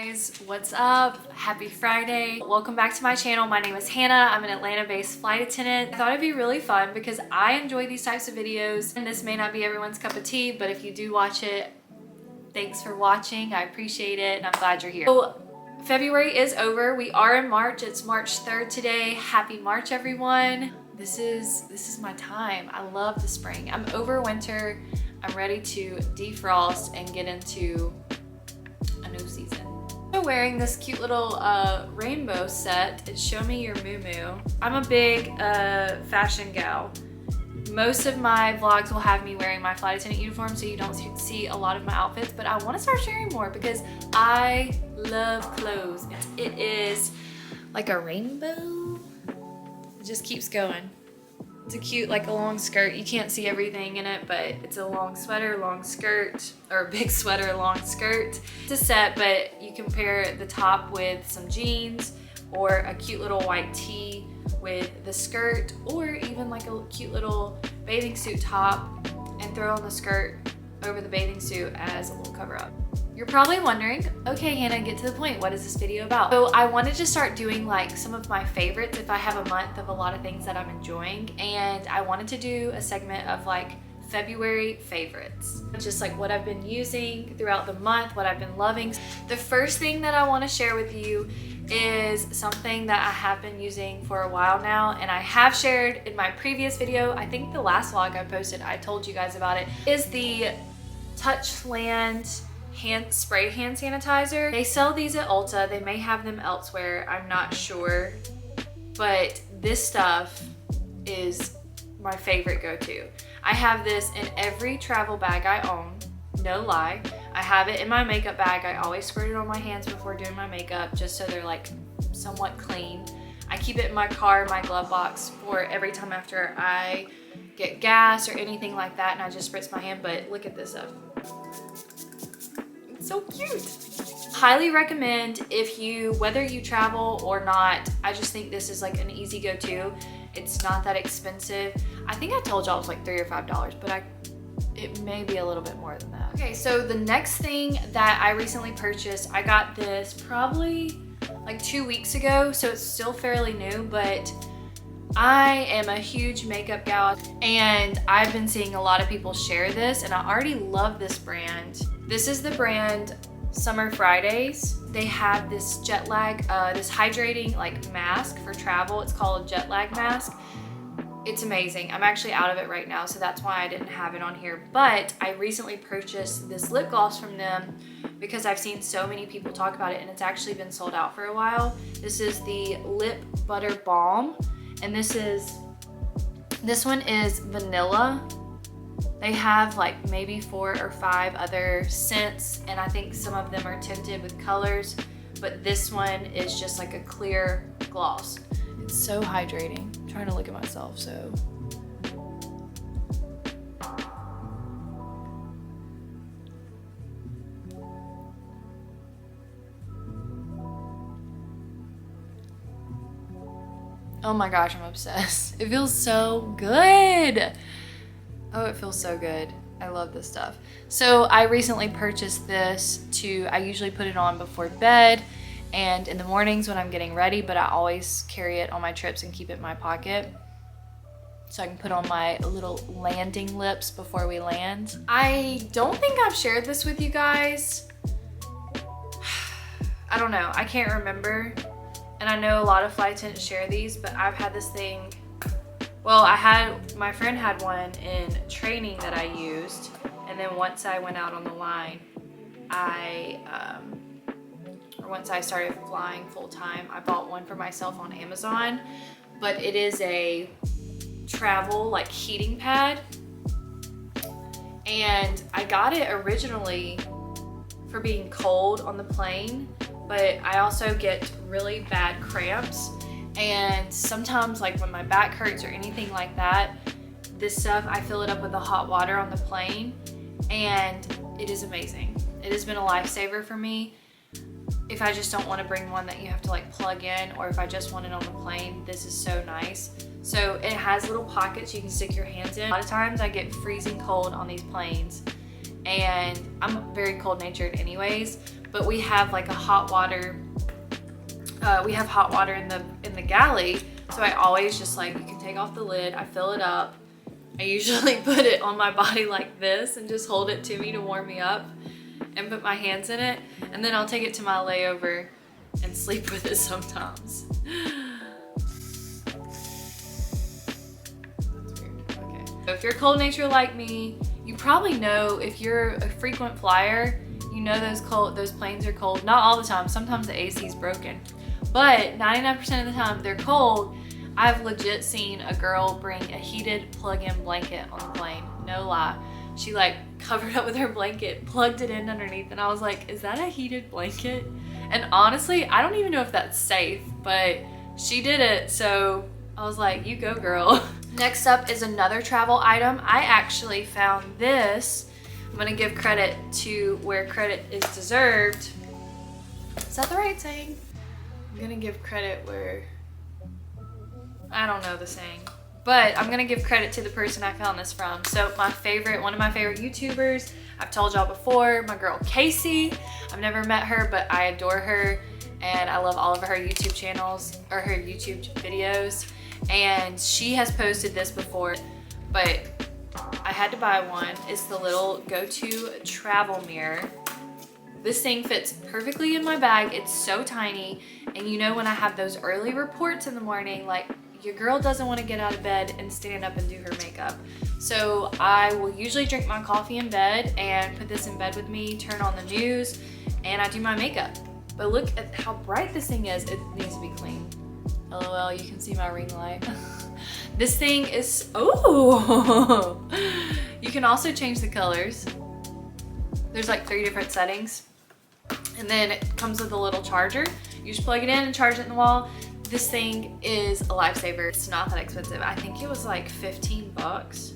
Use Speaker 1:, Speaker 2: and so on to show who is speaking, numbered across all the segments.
Speaker 1: guys, what's up? Happy Friday. Welcome back to my channel. My name is Hannah. I'm an Atlanta-based flight attendant. I thought it'd be really fun because I enjoy these types of videos, and this may not be everyone's cup of tea, but if you do watch it, thanks for watching. I appreciate it and I'm glad you're here. So February is over. We are in March. It's March 3rd today. Happy March, everyone. This is my time. I love the spring. I'm over winter. I'm ready to defrost and get into a new season. I'm wearing this cute little rainbow set. It's Show Me Your Moo Moo. I'm a big fashion gal. Most of my vlogs will have me wearing my flight attendant uniform, so you don't see a lot of my outfits, but I want to start sharing more because I love clothes. It is like a rainbow. It just keeps going. It's a cute, like a long skirt. You can't see everything in it, but it's a long sweater, long skirt, or a big sweater, long skirt. It's a set, but you can pair the top with some jeans or a cute little white tee with the skirt, or even like a cute little bathing suit top and throw on the skirt over the bathing suit as a little cover up. You're probably wondering, okay, Hannah, get to the point. What is this video about? So I wanted to start doing like some of my favorites if I have a month of a lot of things that I'm enjoying, and I wanted to do a segment of like February favorites. Just like what I've been using throughout the month, what I've been loving. The first thing that I want to share with you is something that I have been using for a while now, and I have shared in my previous video. I think the last vlog I posted, I told you guys about it, is the Touchland spray hand sanitizer. They sell these at Ulta. They may have them elsewhere, I'm not sure, but this stuff is my favorite go-to. I have this in every travel bag I own, no lie. I have it in my makeup bag. I always squirt it on my hands before doing my makeup just so they're like somewhat clean. I keep it in my car, my glove box, for every time after I get gas or anything like that, and I just spritz my hand. But look at this stuff. It's so cute. Highly recommend whether you travel or not. I just think this is like an easy go-to. It's not that expensive. I think I told y'all it was like $3 or $5, but it may be a little bit more than that. Okay, so the next thing that I recently purchased, I got this probably like 2 weeks ago, so it's still fairly new, but I am a huge makeup gal, and I've been seeing a lot of people share this, and I already love this brand. This is the brand Summer Fridays. They have this jet lag, this hydrating like mask for travel. It's called a jet lag mask. It's amazing. I'm actually out of it right now, so that's why I didn't have it on here. But I recently purchased this lip gloss from them because I've seen so many people talk about it, and it's actually been sold out for a while. This is the Lip Butter Balm, and this one is vanilla. They have like maybe 4 or 5 other scents, and I think some of them are tinted with colors, but this one is just like a clear gloss. It's so hydrating. I'm trying to look at myself, so. Oh my gosh, I'm obsessed. It feels so good. Oh, it feels so good. I love this stuff. So I recently purchased this I usually put it on before bed and in the mornings when I'm getting ready, but I always carry it on my trips and keep it in my pocket so I can put on my little landing lips before we land. I don't think I've shared this with you guys. I don't know. I can't remember. And I know a lot of flight attendants share these, but I've had this thing. Well, my friend had one in training that I used, and then once I went out on the line, once I started flying full time, I bought one for myself on Amazon, but it is a travel like heating pad, and I got it originally for being cold on the plane, but I also get really bad cramps. And sometimes like when my back hurts or anything like that, this stuff, I fill it up with the hot water on the plane, and it is amazing. It has been a lifesaver for me. If I just don't want to bring one that you have to like plug in, or if I just want it on the plane, this is so nice. So it has little pockets you can stick your hands in. A lot of times I get freezing cold on these planes, and I'm very cold natured anyways, but we have like a hot water, we have hot water in the galley. So I always just like, you can take off the lid, I fill it up. I usually put it on my body like this and just hold it to me to warm me up and put my hands in it. And then I'll take it to my layover and sleep with it sometimes. That's weird. Okay. If you're cold nature like me, you probably know, if you're a frequent flyer, you know those planes are cold. Not all the time, sometimes the AC is broken. But 99% of the time they're cold. I've legit seen a girl bring a heated plug-in blanket on the plane, no lie. She like covered up with her blanket, plugged it in underneath, and I was like, is that a heated blanket? And honestly, I don't even know if that's safe, but she did it, so I was like, you go girl. Next up is another travel item. I actually found this. I'm gonna give credit to where credit is deserved. Is that the right saying? I'm gonna give credit where, I don't know the saying, but I'm gonna give credit to the person I found this from. So one of my favorite YouTubers, I've told y'all before, my girl Casey. I've never met her, but I adore her and I love all of her YouTube channels, or her YouTube videos. And she has posted this before, but I had to buy one. It's the little go-to travel mirror. This thing fits perfectly in my bag. It's so tiny. And you know, when I have those early reports in the morning, like your girl doesn't want to get out of bed and stand up and do her makeup. So I will usually drink my coffee in bed and put this in bed with me, turn on the news, and I do my makeup. But look at how bright this thing is. It needs to be clean. LOL, you can see my ring light. This thing is, oh! You can also change the colors. There's like 3 different settings. And then it comes with a little charger. You just plug it in and charge it in the wall. This thing is a lifesaver. It's not that expensive. I think it was like 15 bucks.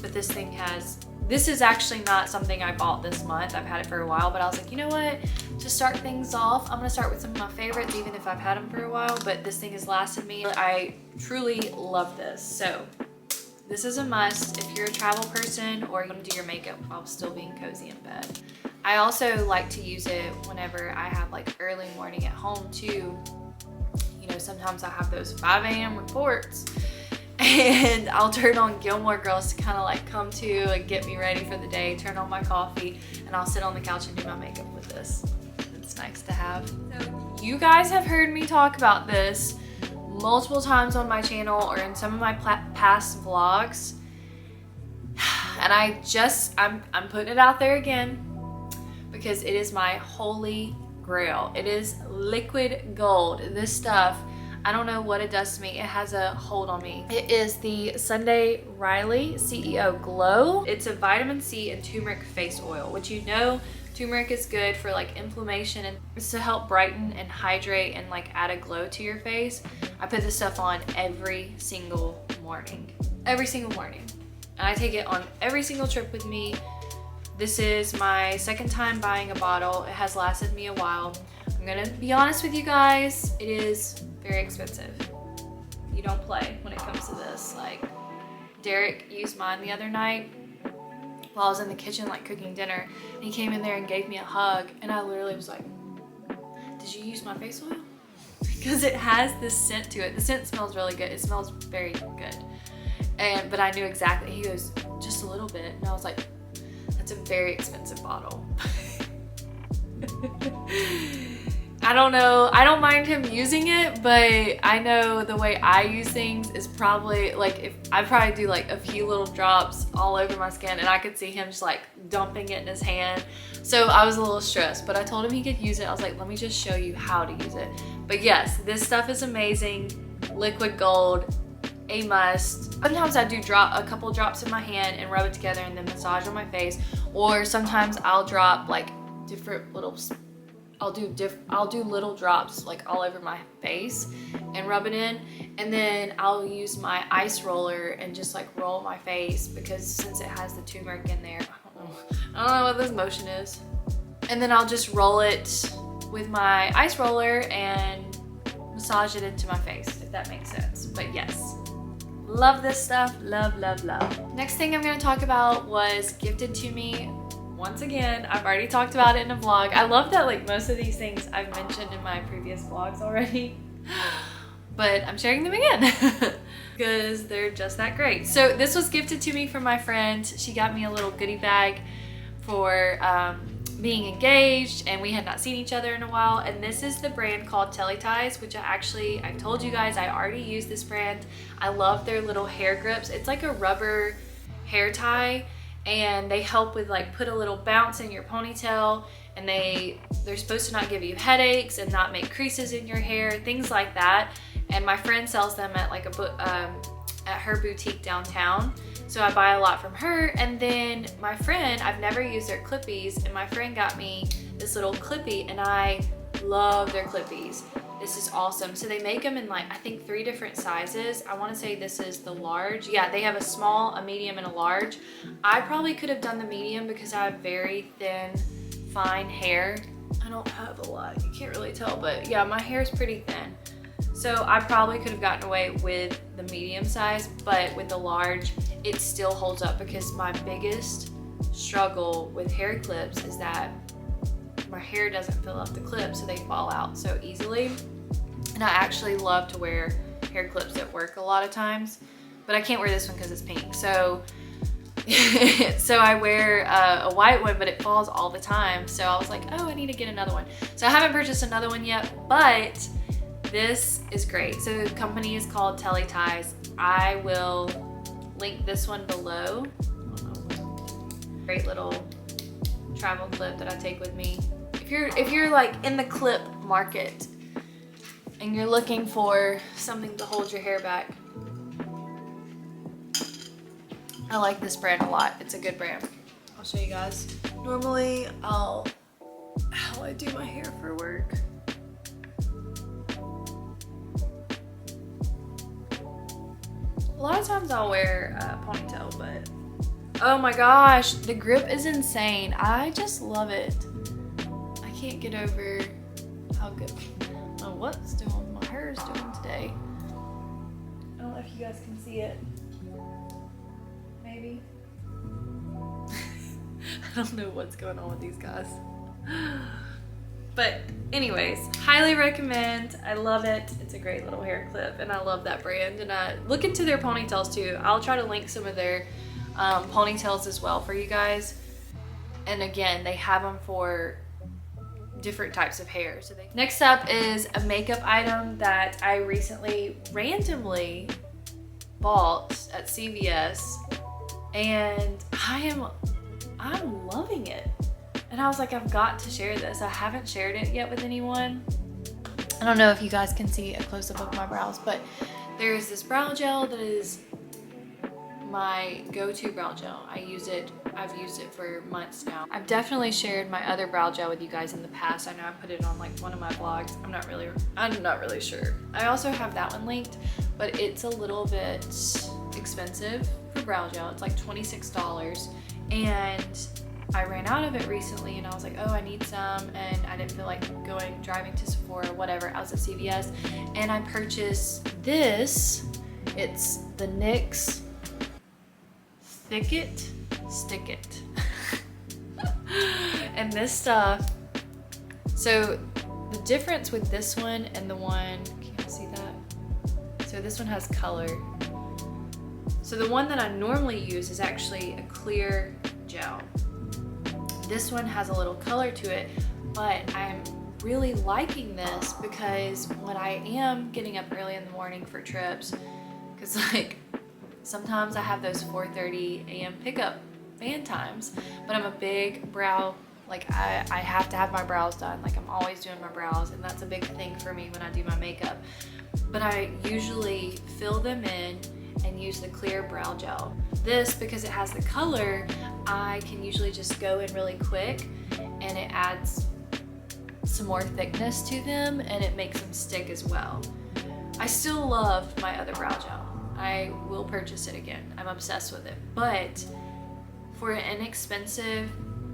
Speaker 1: But this thing has, this is actually not something I bought this month. I've had it for a while, but I was like, you know what? To start things off, I'm gonna start with some of my favorites, even if I've had them for a while, but this thing has lasted me. I truly love this. So this is a must if you're a travel person or you want to do your makeup while still being cozy in bed. I also like to use it whenever I have like early morning at home too. You know, sometimes I have those 5 a.m. reports and I'll turn on Gilmore Girls to kind of like come to and get me ready for the day, turn on my coffee, and I'll sit on the couch and do my makeup with this. It's nice to have. So you guys have heard me talk about this multiple times on my channel or in some of my past vlogs. And I'm putting it out there again because it is my holy grail. It is liquid gold. This stuff, I don't know what it does to me. It has a hold on me. It is the Sunday Riley CEO Glow. It's a vitamin C and turmeric face oil, which you know turmeric is good for like inflammation, and it's to help brighten and hydrate and like add a glow to your face. I put this stuff on every single morning. Every single morning. And I take it on every single trip with me. This is my second time buying a bottle. It has lasted me a while. I'm gonna be honest with you guys, it is very expensive. You don't play when it comes to this. Like, Derek used mine the other night while I was in the kitchen like cooking dinner, and he came in there and gave me a hug, and I literally was like, did you use my face oil? Because it has this scent to it. The scent smells really good. It smells very good. But I knew exactly. He goes, just a little bit. And I was like, that's a very expensive bottle. I don't know. I don't mind him using it, but I know the way I use things is probably like, if I probably do like a few little drops all over my skin, and I could see him just like dumping it in his hand. So I was a little stressed, but I told him he could use it. I was like, let me just show you how to use it. But yes, this stuff is amazing. Liquid gold, a must. Sometimes I do drop a couple drops in my hand and rub it together and then massage on my face. Or sometimes I'll drop like different little, I'll do little drops like all over my face and rub it in, and then I'll use my ice roller and just like roll my face, because since it has the turmeric in there, I don't know what this motion is. And then I'll just roll it with my ice roller and massage it into my face, if that makes sense. But yes, love this stuff. Love, love, love. Next thing I'm going to talk about was gifted to me once again, I've already talked about it in a vlog. I love that like most of these things I've mentioned in my previous vlogs already, but I'm sharing them again because they're just that great. So this was gifted to me from my friend. She got me a little goodie bag for being engaged, and we had not seen each other in a while. And this is the brand called Tele, which I've told you guys I already use this brand. I love their little hair grips. It's like a rubber hair tie, and they help with like put a little bounce in your ponytail, and they're supposed to not give you headaches and not make creases in your hair, things like that. And my friend sells them at like at her boutique downtown, so I buy a lot from her. And then my friend, I've never used their clippies, and my friend got me this little clippy, and I love their clippies. This is awesome. So they make them in like, I think 3 different sizes. I want to say this is the large. Yeah, they have a small, a medium, and a large. I probably could have done the medium because I have very thin, fine hair. I don't have a lot, you can't really tell, but yeah, my hair is pretty thin. So I probably could have gotten away with the medium size, but with the large, it still holds up, because my biggest struggle with hair clips is that my hair doesn't fill up the clip, so they fall out so easily. And I actually love to wear hair clips at work a lot of times, but I can't wear this one because it's pink. So so I wear a white one, but it falls all the time. So I was like, oh, I need to get another one. So I haven't purchased another one yet, but this is great. So the company is called Tele. I will link this one below. Great little travel clip that I take with me. If you're like in the clip market and you're looking for something to hold your hair back, I like this brand a lot. It's a good brand. I'll show you guys. Normally how I do my hair for work. A lot of times I'll wear a ponytail, but oh my gosh, the grip is insane. I just love it. I can't get over how good. I don't know what's doing, my hair is doing today. I don't know if you guys can see it. Maybe. I don't know what's going on with these guys. But anyways, highly recommend. I love it. It's a great little hair clip, and I love that brand. And I look into their ponytails too. I'll try to link some of their ponytails as well for you guys. And again, they have them for different types of hair. So next up is a makeup item that I recently randomly bought at CVS, and I'm loving it. And I was like, I've got to share this. I haven't shared it yet with anyone. I don't know if you guys can see a close-up of my brows, but there's this brow gel that is my go-to brow gel. I've used it for months now. I've definitely shared my other brow gel with you guys in the past. I know I put it on like one of my vlogs. I'm not really sure. I also have that one linked, but it's a little bit expensive for brow gel. It's like $26, and I ran out of it recently, and I was like, oh, I need some, and I didn't feel like driving to Sephora or whatever. I was at CVS, and I purchased this. It's the NYX Stick It. And this stuff, so the difference with this one and the one, can you see that? So this one has color. So the one that I normally use is actually a clear gel. This one has a little color to it, but I'm really liking this because when I am getting up early in the morning for trips, because like sometimes I have those 4:30 a.m. pickup van times, but I'm a big brow, like I have to have my brows done. Like I'm always doing my brows, and that's a big thing for me when I do my makeup. But I usually fill them in and use the clear brow gel. This, because it has the color, I can usually just go in really quick, and it adds some more thickness to them, and it makes them stick as well. I still love my other brow gel. I will purchase it again. I'm obsessed with it. But for an inexpensive,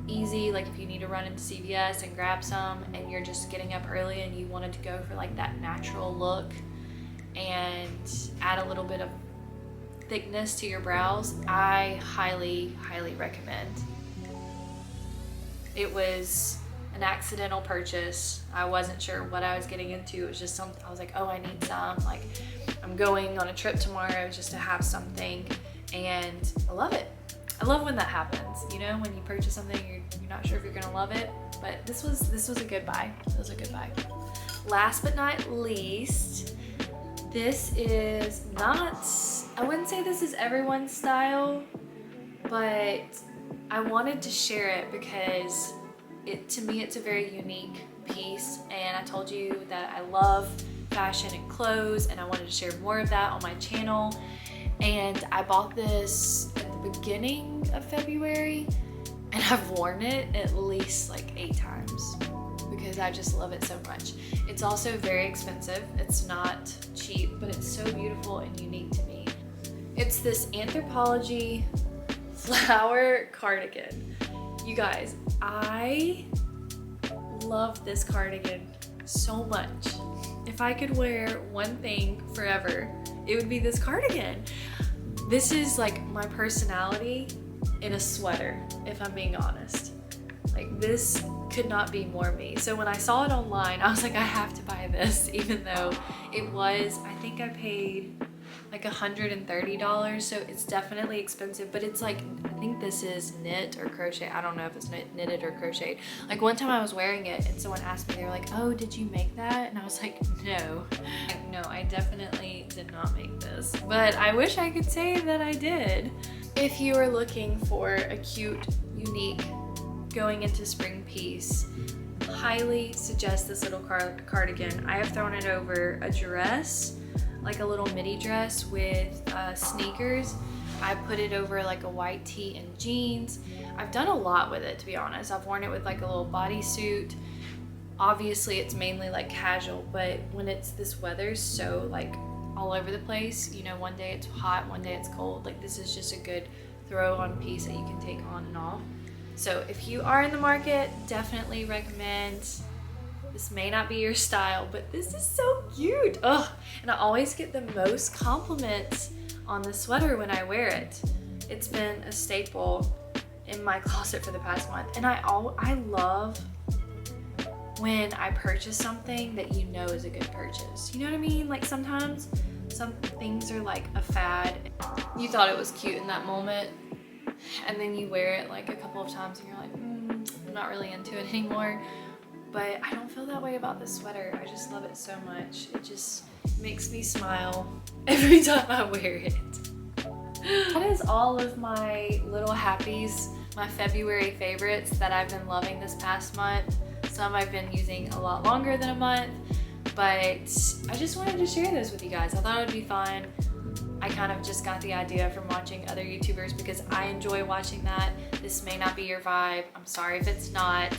Speaker 1: easy, like if you need to run into CVS and grab some and you're just getting up early and you wanted to go for like that natural look and add a little bit of thickness to your brows, I highly, highly recommend. It was an accidental purchase. I wasn't sure what I was getting into. It was just something, I was like, oh, I need some. Like, I'm going on a trip tomorrow just to have something, and I love it. I love when that happens, you know, when you purchase something, you're not sure if you're gonna love it, but this was a good buy. It was a good buy. Last but not least, this is not, I wouldn't say this is everyone's style, but I wanted to share it because to me, it's a very unique piece, and I told you that I love fashion and clothes, and I wanted to share more of that on my channel. And I bought this at the beginning of February, and I've worn it at least like 8 times because I just love it so much. It's also very expensive. It's not cheap, but it's so beautiful and unique to me. It's this Anthropologie flower cardigan. You guys, I love this cardigan so much. If I could wear one thing forever, it would be this cardigan. This is like my personality in a sweater, if I'm being honest. Like, this could not be more me. So when I saw it online, I was like, I have to buy this, even though it was, I think I paid like $130, so it's definitely expensive, but it's like, I think this is knit or crochet. I don't know if it's knitted or crocheted. Like, one time I was wearing it and someone asked me, they were like, oh, did you make that? And I was like, no. No, I definitely did not make this, but I wish I could say that I did. If you are looking for a cute, unique, going into spring piece, highly suggest this little cardigan. I have thrown it over a dress, like a little midi dress with sneakers. I put it over like a white tee and jeans. I've done a lot with it, to be honest. I've worn it with like a little bodysuit. Obviously it's mainly like casual, but when it's this weather's so like all over the place, you know, one day it's hot, one day it's cold, like this is just a good throw on piece that you can take on and off. So if you are in the market, definitely recommend. This may not be your style, but this is so cute. Ugh. And I always get the most compliments on the sweater when I wear it. It's been a staple in my closet for the past month. And I love when I purchase something that you know is a good purchase. You know what I mean? Like, sometimes some things are like a fad. You thought it was cute in that moment, and then you wear it like a couple of times and you're like, I'm not really into it anymore. But I don't feel that way about this sweater. I just love it so much. It just makes me smile every time I wear it. That is all of my little happies, my February favorites that I've been loving this past month. Some I've been using a lot longer than a month, but I just wanted to share this with you guys. I thought it would be fun. I kind of just got the idea from watching other YouTubers because I enjoy watching that. This may not be your vibe. I'm sorry if it's not.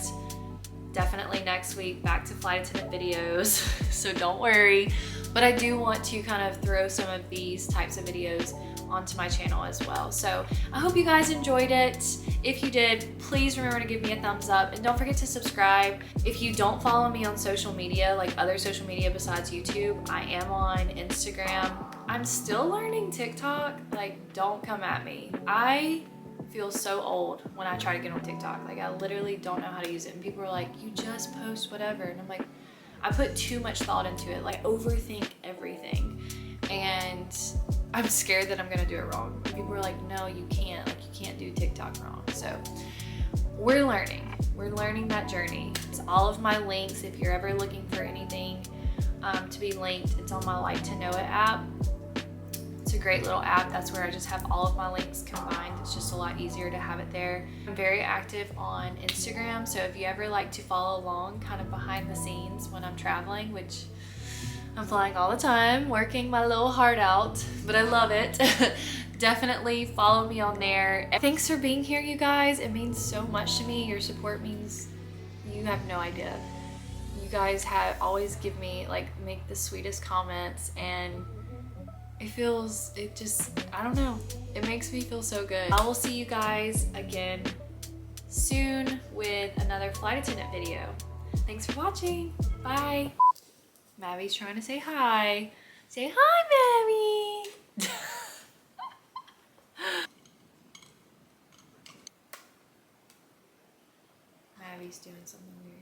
Speaker 1: Definitely next week back to flight attendant videos, so don't worry. But I do want to kind of throw some of these types of videos onto my channel as well. So I hope you guys enjoyed it. If you did, please remember to give me a thumbs up, and don't forget to subscribe. If you don't follow me on social media, like other social media besides YouTube, I am on Instagram. I'm still learning TikTok. Like, don't come at me. I feel so old when I try to get on TikTok. Like, I literally don't know how to use it, and people are like, you just post whatever, and I'm like, I put too much thought into it, like overthink everything, and I'm scared that I'm gonna do it wrong. And people are like, no, you can't, like, you can't do TikTok wrong. So we're learning that journey. It's all of my links. If you're ever looking for anything to be linked, it's on my Like to Know It app. It's a great little app. That's where I just have all of my links combined. It's just a lot easier to have it there. I'm very active on Instagram, so if you ever like to follow along kind of behind the scenes when I'm traveling, which I'm flying all the time, working my little heart out, but I love it. Definitely follow me on there. Thanks for being here, you guys. It means so much to me. Your support means, you have no idea. You guys always give me, like, make the sweetest comments, and I don't know, it makes me feel so good. I will see you guys again soon with another flight attendant video. Thanks for watching. Bye. Mavi's trying to say hi. Say hi, Mavi. Daddy's doing something weird.